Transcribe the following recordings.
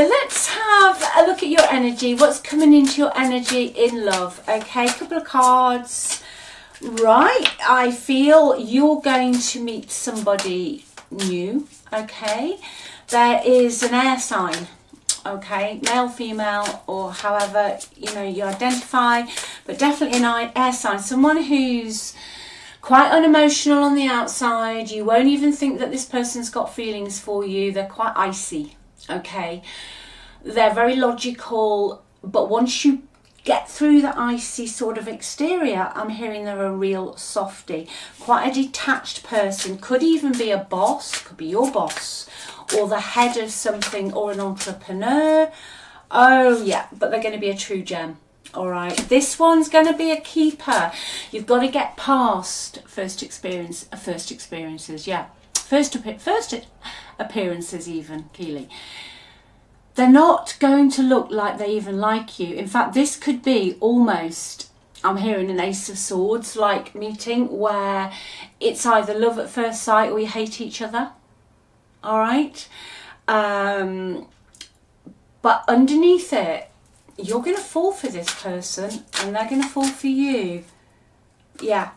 let's have a look at your energy. What's coming into your energy in love? Okay, a couple of cards. Right, I feel you're going to meet somebody new. Okay, there is an air sign. Okay, male, female, or however you identify, but definitely an air sign. Someone who's quite unemotional on the outside. You won't even think that this person's got feelings for you. They're quite icy. Okay, they're very logical, but once you get through the icy sort of exterior, I'm hearing they're a real softie. Quite a detached person. Could even be a boss. Could be your boss, or the head of something, or an entrepreneur. Oh yeah, but they're going to be a true gem. All right, this one's going to be a keeper. You've got to get past first experiences. Yeah, first appearances even, Keeley. They're not going to look like they even like you. In fact, this could be almost, I'm hearing an Ace of Swords like meeting, where it's either love at first sight or you hate each other. All right, but underneath it, you're going to fall for this person and they're going to fall for you. Yeah,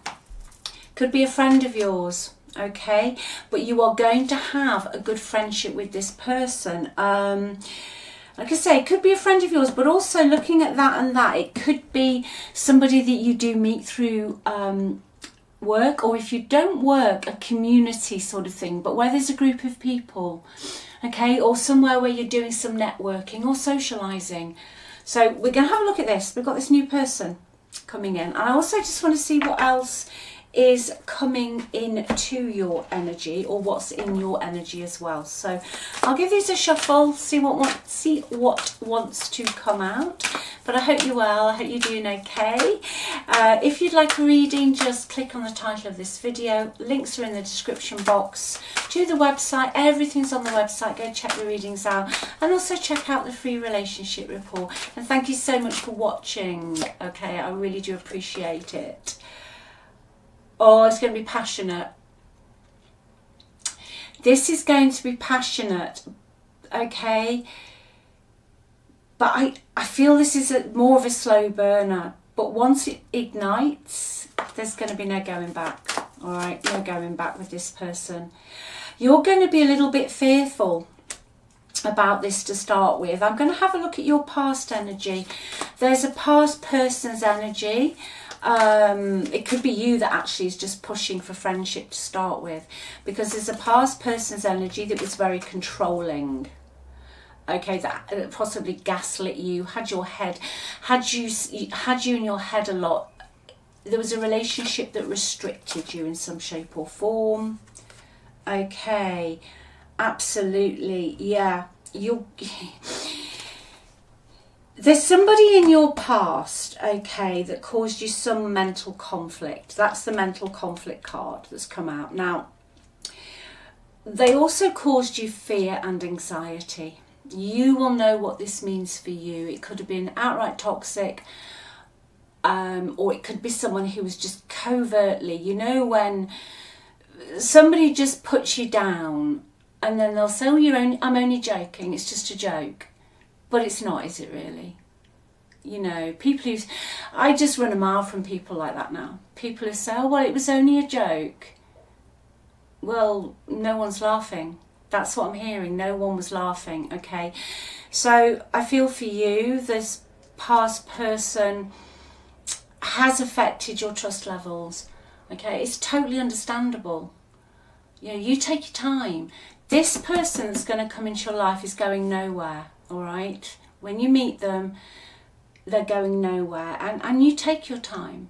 could be a friend of yours. Okay, but you are going to have a good friendship with this person. Like I say, it could be a friend of yours, but also looking at that and that, it could be somebody that you do meet through work, or if you don't work, a community sort of thing, but where there's a group of people, okay, or somewhere where you're doing some networking or socializing. So we're going to have a look at this. We've got this new person coming in, and I also just want to see what else is coming into your energy, or what's in your energy as well. So I'll give these a shuffle, see what wants to come out. But I hope you're well. I hope you're doing okay. If you'd like a reading, just click on the title of this video. Links are in the description box to the website. Everything's on the website. Go check the readings out, and also check out the free relationship report. And thank you so much for watching. Okay, I really do appreciate it. Oh, it's going to be passionate. This is going to be passionate, okay? But I feel this is more of a slow burner. But once it ignites, there's going to be no going back, all right? No going back with this person. You're going to be a little bit fearful about this to start with. I'm going to have a look at your past energy. There's a past person's energy. It could be you that actually is just pushing for friendship to start with, because there's a past person's energy that was very controlling. Okay, that possibly gaslit you, had you in your head a lot. There was a relationship that restricted you in some shape or form. Okay, absolutely, yeah. There's somebody in your past, okay, that caused you some mental conflict. That's the mental conflict card that's come out. Now, they also caused you fear and anxiety. You will know what this means for you. It could have been outright toxic, or it could be someone who was just covertly, when somebody just puts you down and then they'll say, oh, I'm only joking, it's just a joke. But it's not, is it really? People who... I just run a mile from people like that now. People who say, oh, well, it was only a joke. Well, no one's laughing. That's what I'm hearing. No one was laughing, okay? So I feel for you, this past person has affected your trust levels, okay? It's totally understandable. You take your time. This person that's going to come into your life is going nowhere. All right, when you meet them, they're going nowhere, and you take your time.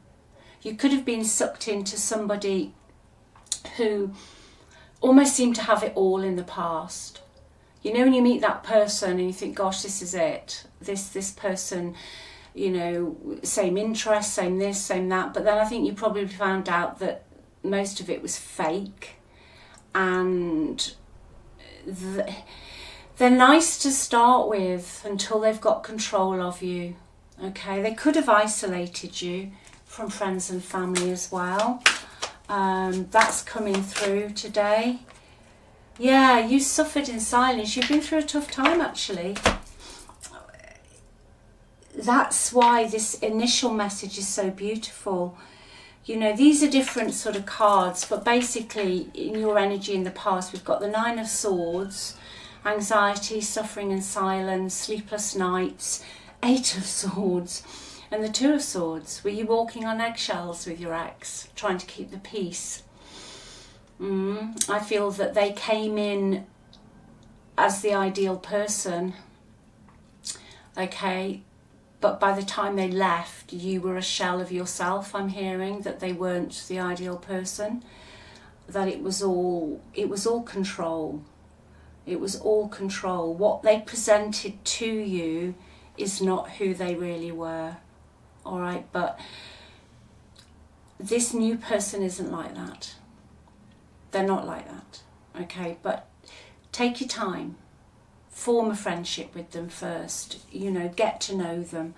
You could have been sucked into somebody who almost seemed to have it all in the past. When you meet that person and you think, gosh, this is it. This person, same interest, same this, same that. But then I think you probably found out that most of it was fake, and they're nice to start with until they've got control of you, okay? They could have isolated you from friends and family as well. That's coming through today. Yeah, you suffered in silence. You've been through a tough time, actually. that's why this initial message is so beautiful. You know, these are different sort of cards, but basically in your energy in the past, we've got the Nine of Swords, anxiety, suffering and silence, sleepless nights, Eight of Swords, and the Two of Swords. Were you walking on eggshells with your ex, trying to keep the peace? I feel that they came in as the ideal person, okay, but by the time they left, you were a shell of yourself. I'm hearing that they weren't the ideal person, that it was all control. It was all control. What they presented to you is not who they really were, all right? But this new person isn't like that. They're not like that, okay? But take your time. Form a friendship with them first, you know, get to know them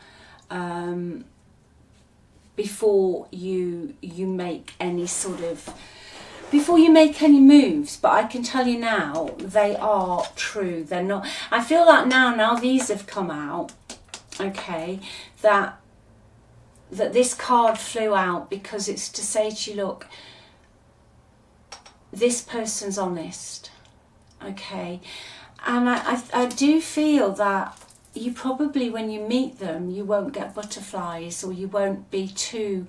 before you make any sort of, before you make any moves. But I can tell you now, they are true. They're not, I feel that now these have come out, okay, that this card flew out because it's to say to you, look, this person's honest, okay? And I do feel that you probably, when you meet them, you won't get butterflies, or you won't be too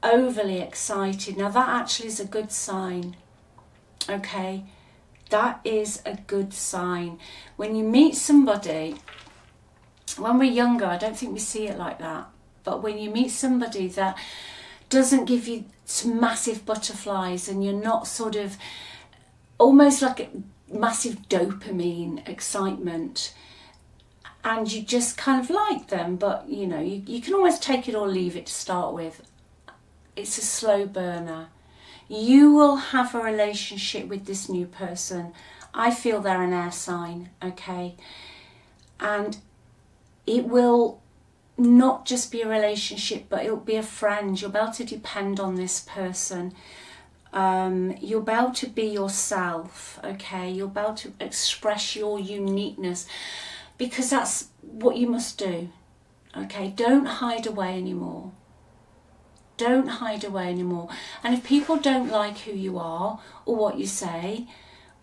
overly excited. Now that actually is a good sign, okay? That is a good sign. When you meet somebody, when we're younger, I don't think we see it like that, but when you meet somebody that doesn't give you some massive butterflies, and you're not sort of almost like a massive dopamine excitement, and you just kind of like them, but you know, you can almost take it or leave it to start with. It's a slow burner. You will have a relationship with this new person. I feel they're an air sign, okay? And it will not just be a relationship, but it'll be a friend. You'll be able to depend on this person. You'll be able to be yourself, okay? You'll be able to express your uniqueness, because that's what you must do, okay? Don't hide away anymore. Don't hide away anymore. And if people don't like who you are, or what you say,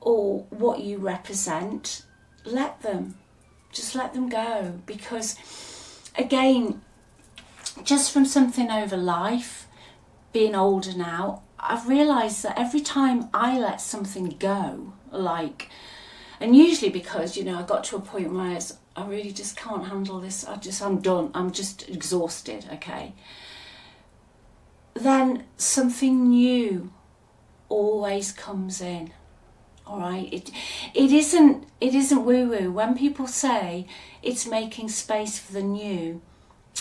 or what you represent, let them. Just let them go. Because, again, just from something over life, being older now, I've realised that every time I let something go, like, and usually because, you know, I got to a point where I really just can't handle this, I'm done, I'm just exhausted, okay? Then something new always comes in, all right? It isn't woo-woo. When people say it's making space for the new,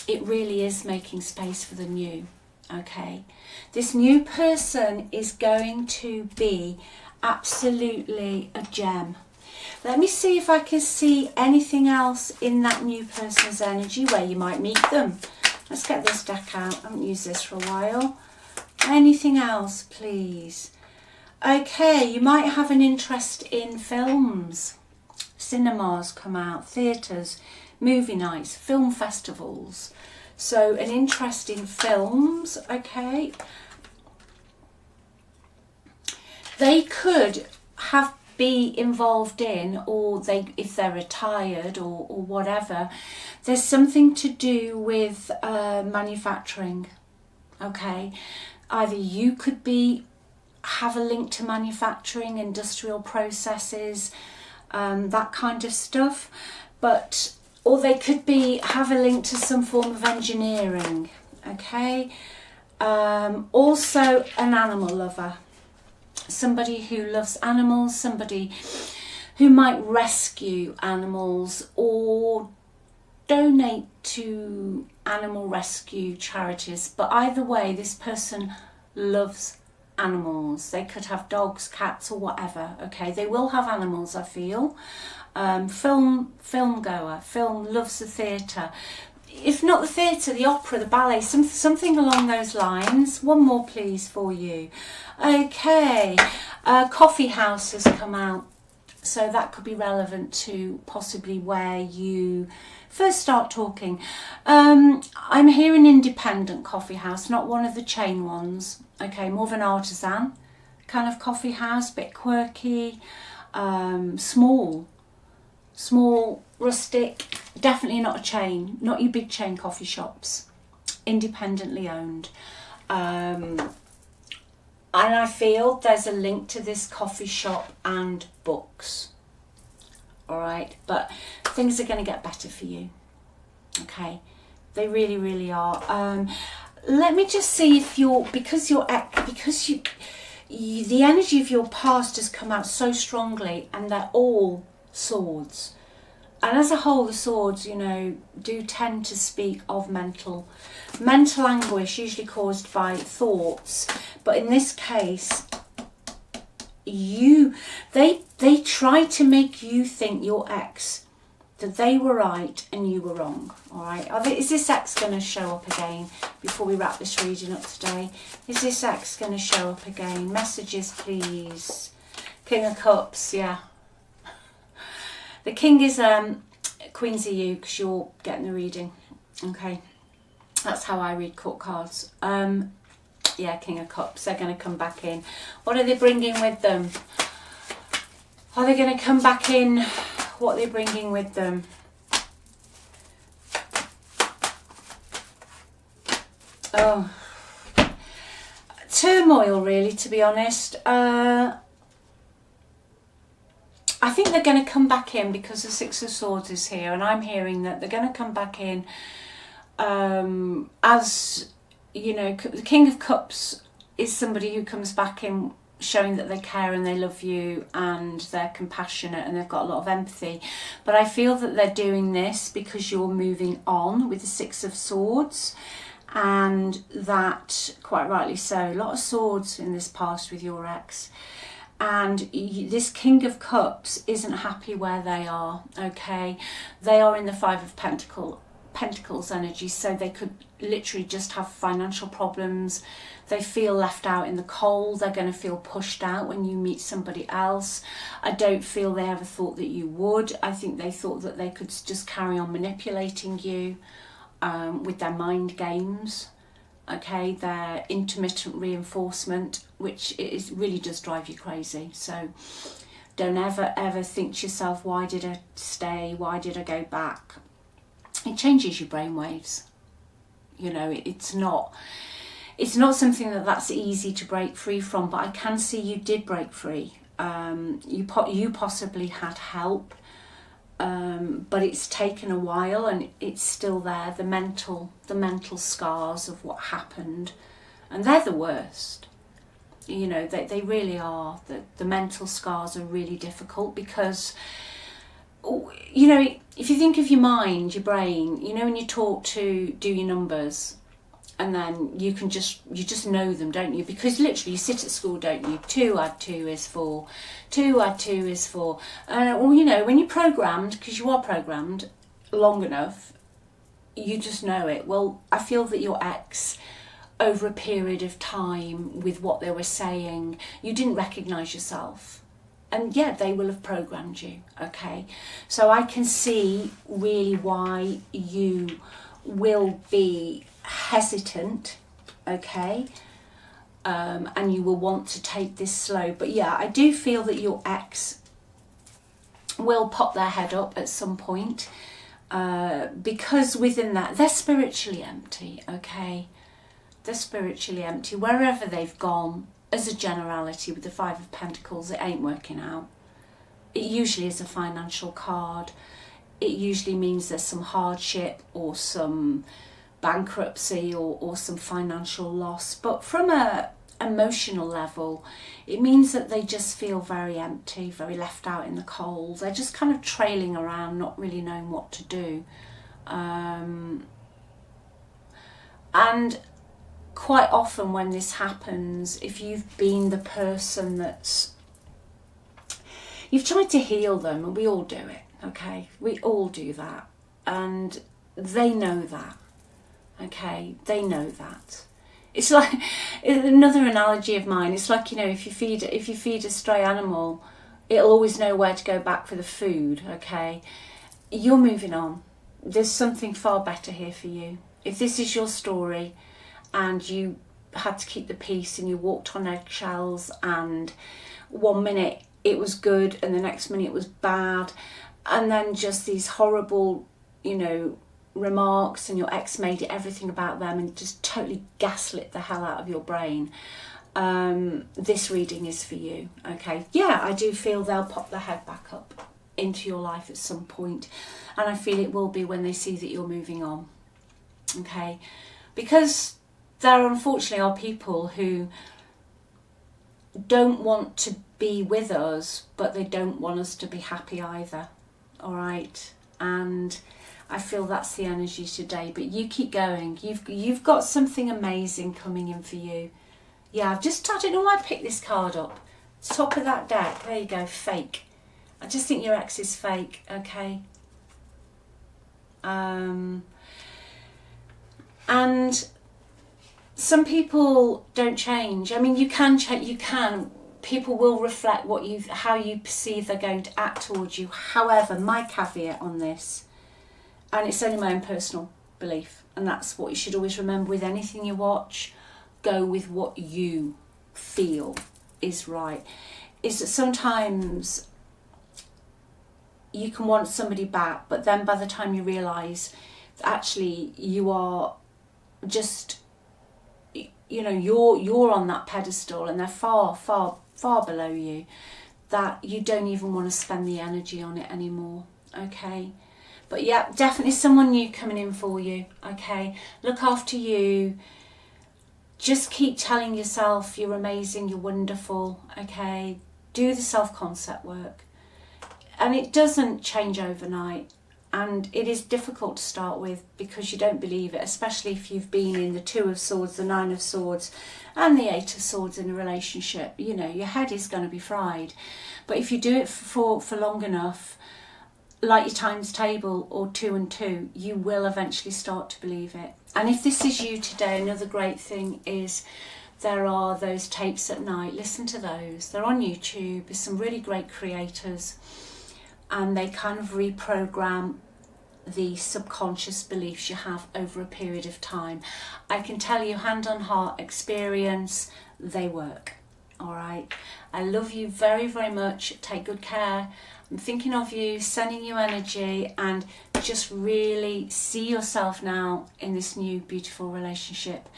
it really is making space for the new. Okay, this new person is going to be absolutely a gem. Let me see if I can see anything else in that new person's energy where you might meet them. Let's get this deck out. I haven't used this for a while. Anything else, please? Okay, you might have an interest in films. Cinemas come out, theatres, movie nights, film festivals. So an interest in films, okay. They could be involved in, or if they're retired or whatever, there's something to do with manufacturing, okay. Either you could have a link to manufacturing, industrial processes, that kind of stuff, or they could have a link to some form of engineering, okay? Also an animal lover, somebody who loves animals, somebody who might rescue animals or donate to animal rescue charities. But either way, this person loves animals. They could have dogs, cats, or whatever, okay? They will have animals, I feel. Film goer, loves the theatre. If not the theatre, the opera, the ballet, something along those lines. One more please for you. Okay, coffee house has come out. So that could be relevant to possibly where you first start talking. I'm here an independent coffee house, not one of the chain ones. Okay, more of an artisan kind of coffee house, bit quirky, small, rustic, definitely not a chain, not your big chain coffee shops, independently owned. And I feel there's a link to this coffee shop and books. All right, but things are going to get better for you. Okay, they really, really are. Let me just see if the energy of your past has come out so strongly, and they're all swords. And as a whole, the swords, you know, do tend to speak of mental anguish, usually caused by thoughts. But in this case, they try to make you think, your ex, that they were right and you were wrong. All right. Is this ex going to show up again before we wrap this reading up today? Is this ex going to show up again? Messages, please. King of Cups, yeah. The King is Queens of you, because you're getting the reading. Okay. That's how I read court cards. Yeah, King of Cups. They're going to come back in. What are they bringing with them? Are they going to come back in? What are they bringing with them? Oh. Turmoil, really, to be honest. I think they're going to come back in because the Six of Swords is here, and I'm hearing that they're going to come back in as, you know, the King of Cups is somebody who comes back in showing that they care and they love you and they're compassionate and they've got a lot of empathy. But I feel that they're doing this because you're moving on with the Six of Swords, and that, quite rightly so, a lot of swords in this past with your ex. And this King of Cups isn't happy where they are, okay? They are in the Five of Pentacles energy, so they could literally just have financial problems. They feel left out in the cold. They're going to feel pushed out when you meet somebody else. I don't feel they ever thought that you would. I think they thought that they could just carry on manipulating you with their mind games. Okay, their intermittent reinforcement, which really does drive you crazy. So don't ever think to yourself, why did I stay? Why did I go back? It changes your brainwaves. You know, it's not something that's easy to break free from, but I can see you did break free. You possibly had help, but it's taken a while and it's still there. The mental scars of what happened, and they're the worst. You know, they really are. The mental scars are really difficult because, you know, if you think of your mind, your brain, you know, when you talk to do your numbers, and then you just know them, don't you? Because literally you sit at school, don't you? 2 add 2 is 4. 2 add 2 is 4. Well, you know, when you're programmed, because you are programmed long enough, you just know it. Well, I feel that your ex, over a period of time with what they were saying, you didn't recognise yourself. And yeah, they will have programmed you, okay? So I can see really why you will be hesitant, okay? And you will want to take this slow. But yeah, I do feel that your ex will pop their head up at some point, because within that, they're spiritually empty, okay? They're spiritually empty. Wherever they've gone, as a generality, with the Five of Pentacles, it ain't working out. It usually is a financial card. It usually means there's some hardship or some bankruptcy or some financial loss. But from a emotional level, it means that they just feel very empty, very left out in the cold. They're just kind of trailing around, not really knowing what to do. And quite often when this happens, if you've been the person you've tried to heal them, and we all do it, okay? We all do that. And they know that, okay? They know that. It's like, another analogy of mine, it's like, you know, if you feed a stray animal it'll always know where to go back for the food, okay? You're moving on. There's something far better here for you. If this is your story and you had to keep the peace and you walked on eggshells and 1 minute it was good and the next minute it was bad, and then just these horrible, you know, remarks, and your ex made everything about them and just totally gaslit the hell out of your brain, this reading is for you, okay? Yeah, I do feel they'll pop their head back up into your life at some point, and I feel it will be when they see that you're moving on, okay? Because there unfortunately are people who don't want to be with us, but they don't want us to be happy either, all right? And I feel that's the energy today, but you keep going. You've got something amazing coming in for you. Yeah, I don't know why I picked this card up. Top of that deck, there you go, fake. I just think your ex is fake, okay? And some people don't change. I mean, you can change, you can. People will reflect how you perceive they're going to act towards you. However, my caveat on this, and it's only my own personal belief, and that's what you should always remember with anything you watch, go with what you feel is right, is that sometimes you can want somebody back, but then by the time you realise that actually you are just, you know, you're on that pedestal and they're far, far, far below you, that you don't even want to spend the energy on it anymore, okay? But yeah, definitely someone new coming in for you, okay? Look after you. Just keep telling yourself you're amazing, you're wonderful, okay? Do the self-concept work. And it doesn't change overnight. And it is difficult to start with because you don't believe it, especially if you've been in the 2 of Swords, the 9 of Swords, and the 8 of Swords in a relationship. You know, your head is going to be fried. But if you do it for long enough, like your times table or 2 and 2, you will eventually start to believe it. And if this is you today, another great thing is there are those tapes at night. Listen to those. They're on YouTube. There's some really great creators, and they kind of reprogram the subconscious beliefs you have over a period of time. I can tell you, hand on heart experience, they work. All right. I love you very, very much. Take good care. I'm thinking of you, sending you energy, and just really see yourself now in this new beautiful relationship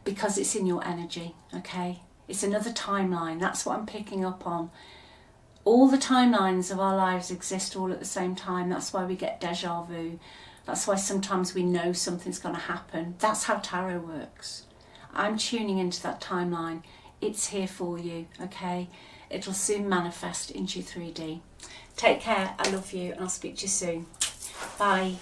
because it's in your energy, okay? It's another timeline. That's what I'm picking up on. All the timelines of our lives exist all at the same time. That's why we get deja vu. That's why sometimes we know something's going to happen. That's how tarot works. I'm tuning into that timeline. It's here for you, okay? It'll soon manifest into 3D. Take care, I love you, and I'll speak to you soon. Bye.